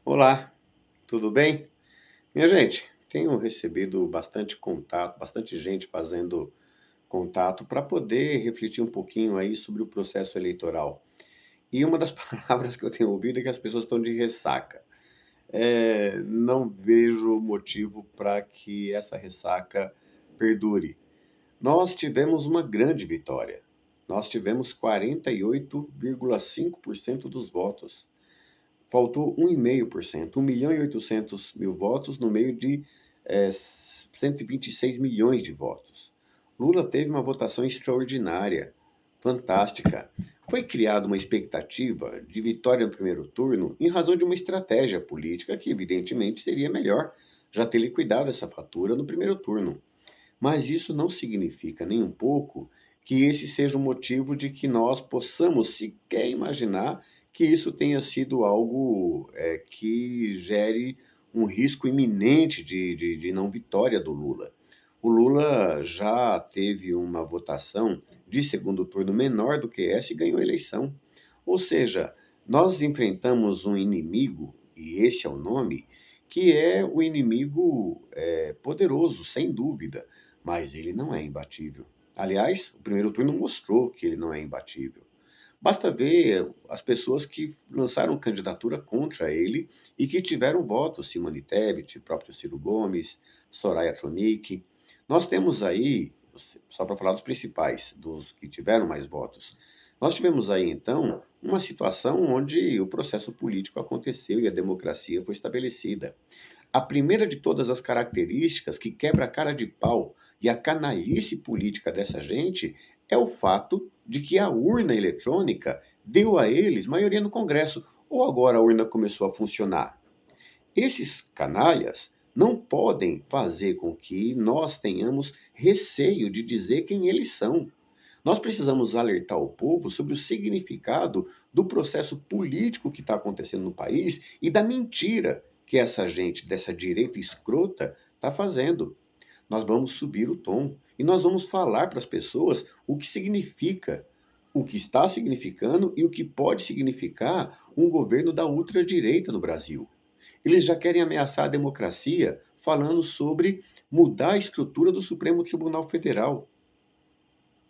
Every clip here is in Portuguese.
Olá, tudo bem? Minha gente, tenho recebido bastante contato, bastante gente fazendo contato para poder refletir um pouquinho aí sobre o processo eleitoral. E uma das palavras que eu tenho ouvido é que as pessoas estão de ressaca. Não vejo motivo para que essa ressaca perdure. Nós tivemos uma grande vitória. Nós tivemos 48,5% dos votos. Faltou 1,5%, 1.800.000 votos no meio de 126 milhões de votos. Lula teve uma votação extraordinária, fantástica. Foi criada uma expectativa de vitória no primeiro turno em razão de uma estratégia política que, evidentemente, seria melhor já ter liquidado essa fatura no primeiro turno. Mas isso não significa nem um pouco que esse seja o motivo de que nós possamos sequer imaginar que isso tenha sido algo que gere um risco iminente de não vitória do Lula. O Lula já teve uma votação de segundo turno menor do que essa e ganhou a eleição. Ou seja, nós enfrentamos um inimigo, e esse é o nome, que é o inimigo poderoso, sem dúvida, mas ele não é imbatível. Aliás, o primeiro turno mostrou que ele não é imbatível. Basta ver as pessoas que lançaram candidatura contra ele e que tiveram votos, Simone Tebet, próprio Ciro Gomes, Soraya Tronic. Nós temos aí, só para falar dos principais, dos que tiveram mais votos, nós tivemos aí então uma situação onde o processo político aconteceu e a democracia foi estabelecida. A primeira de todas as características que quebra a cara de pau e a canalice política dessa gente é o fato de que a urna eletrônica deu a eles maioria no Congresso, ou agora a urna começou a funcionar. Esses canalhas não podem fazer com que nós tenhamos receio de dizer quem eles são. Nós precisamos alertar o povo sobre o significado do processo político que está acontecendo no país e da mentira que essa gente dessa direita escrota está fazendo. Nós vamos subir o tom e nós vamos falar para as pessoas o que significa, o que está significando e o que pode significar um governo da ultradireita no Brasil. Eles já querem ameaçar a democracia falando sobre mudar a estrutura do Supremo Tribunal Federal.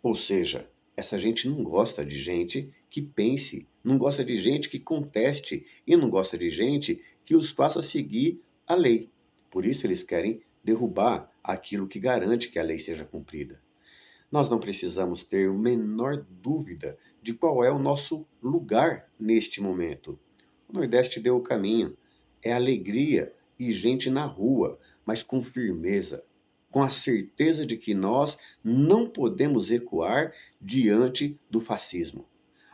Ou seja, essa gente não gosta de gente que pense, não gosta de gente que conteste e não gosta de gente que os faça seguir a lei. Por isso eles querem derrubar aquilo que garante que a lei seja cumprida. Nós não precisamos ter a menor dúvida de qual é o nosso lugar neste momento. O Nordeste deu o caminho. É alegria e gente na rua, mas com firmeza, com a certeza de que nós não podemos recuar diante do fascismo.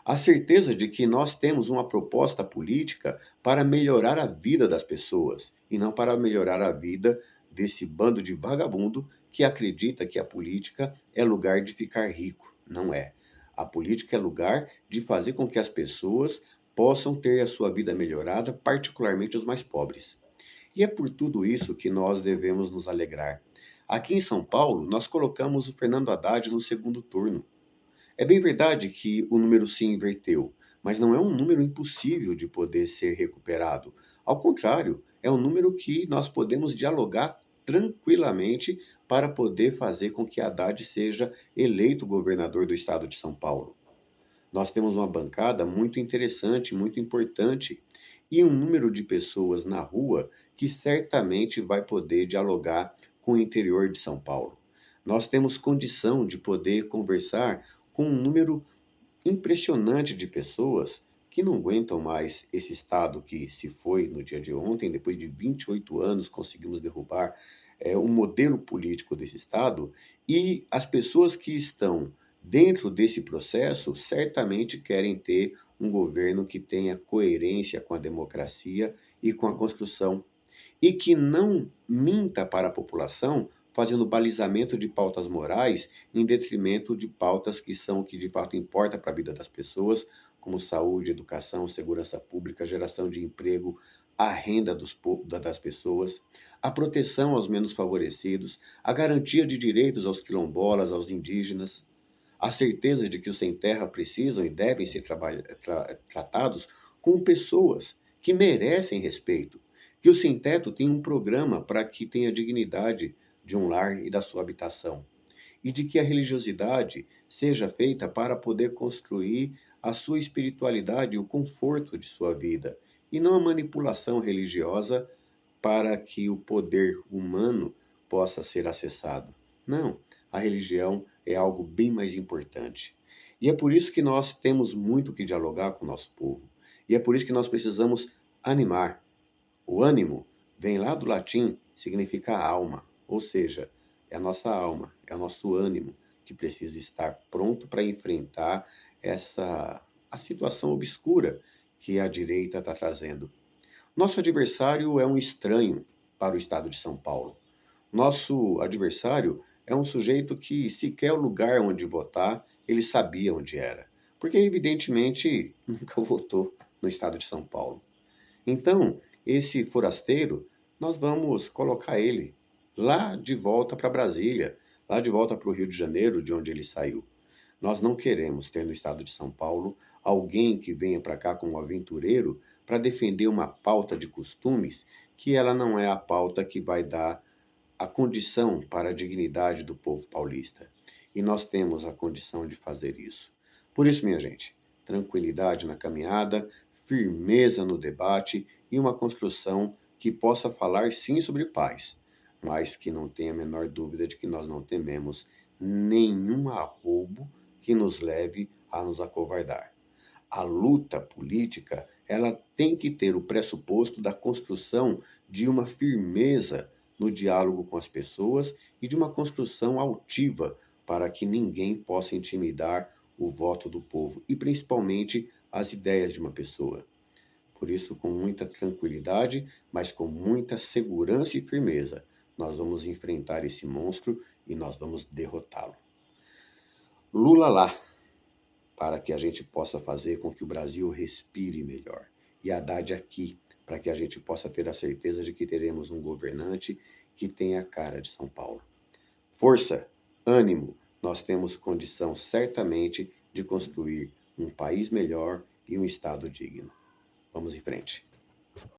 A certeza de que nós temos uma proposta política para melhorar a vida das pessoas e não para melhorar a vida desse bando de vagabundo que acredita que a política é lugar de ficar rico. Não é. A política é lugar de fazer com que as pessoas possam ter a sua vida melhorada, particularmente os mais pobres. E é por tudo isso que nós devemos nos alegrar. Aqui em São Paulo, nós colocamos o Fernando Haddad no segundo turno. É bem verdade que o número se inverteu, mas não é um número impossível de poder ser recuperado. Ao contrário, é um número que nós podemos dialogar tranquilamente para poder fazer com que Haddad seja eleito governador do estado de São Paulo. Nós temos uma bancada muito interessante, muito importante e um número de pessoas na rua que certamente vai poder dialogar com o interior de São Paulo. Nós temos condição de poder conversar com um número impressionante de pessoas que não aguentam mais esse Estado que se foi no dia de ontem, depois de 28 anos conseguimos derrubar o modelo político desse Estado, e as pessoas que estão dentro desse processo certamente querem ter um governo que tenha coerência com a democracia e com a construção e que não minta para a população fazendo balizamento de pautas morais em detrimento de pautas que são o que de fato importa para a vida das pessoas, como saúde, educação, segurança pública, geração de emprego, a renda das pessoas, a proteção aos menos favorecidos, a garantia de direitos aos quilombolas, aos indígenas, a certeza de que os sem terra precisam e devem ser tratados como pessoas que merecem respeito, que o sem-teto tem um programa para que tenha dignidade de um lar e da sua habitação, e de que a religiosidade seja feita para poder construir a sua espiritualidade e o conforto de sua vida, e não a manipulação religiosa para que o poder humano possa ser acessado. Não, a religião é algo bem mais importante. E é por isso que nós temos muito que dialogar com o nosso povo. E é por isso que nós precisamos animar. O ânimo vem lá do latim, significa alma, ou seja, é a nossa alma, é o nosso ânimo que precisa estar pronto para enfrentar essa a situação obscura que a direita está trazendo. Nosso adversário é um estranho para o estado de São Paulo. Nosso adversário é um sujeito que sequer o lugar onde votar ele sabia onde era, porque evidentemente nunca votou no estado de São Paulo. Então, esse forasteiro, nós vamos colocar ele lá de volta para Brasília, lá de volta para o Rio de Janeiro, de onde ele saiu. Nós não queremos ter no estado de São Paulo alguém que venha para cá como aventureiro para defender uma pauta de costumes que ela não é a pauta que vai dar a condição para a dignidade do povo paulista. E nós temos a condição de fazer isso. Por isso, minha gente, tranquilidade na caminhada, firmeza no debate e uma construção que possa falar sim sobre paz, mas que não tenha a menor dúvida de que nós não tememos nenhum arroubo que nos leve a nos acovardar. A luta política, ela tem que ter o pressuposto da construção de uma firmeza no diálogo com as pessoas e de uma construção altiva para que ninguém possa intimidar o voto do povo e principalmente as ideias de uma pessoa. Por isso, com muita tranquilidade, mas com muita segurança e firmeza, nós vamos enfrentar esse monstro e nós vamos derrotá-lo. Lula lá, para que a gente possa fazer com que o Brasil respire melhor. E Haddad aqui, para que a gente possa ter a certeza de que teremos um governante que tenha a cara de São Paulo. Força, ânimo, nós temos condição certamente de construir um país melhor e um Estado digno. Vamos em frente.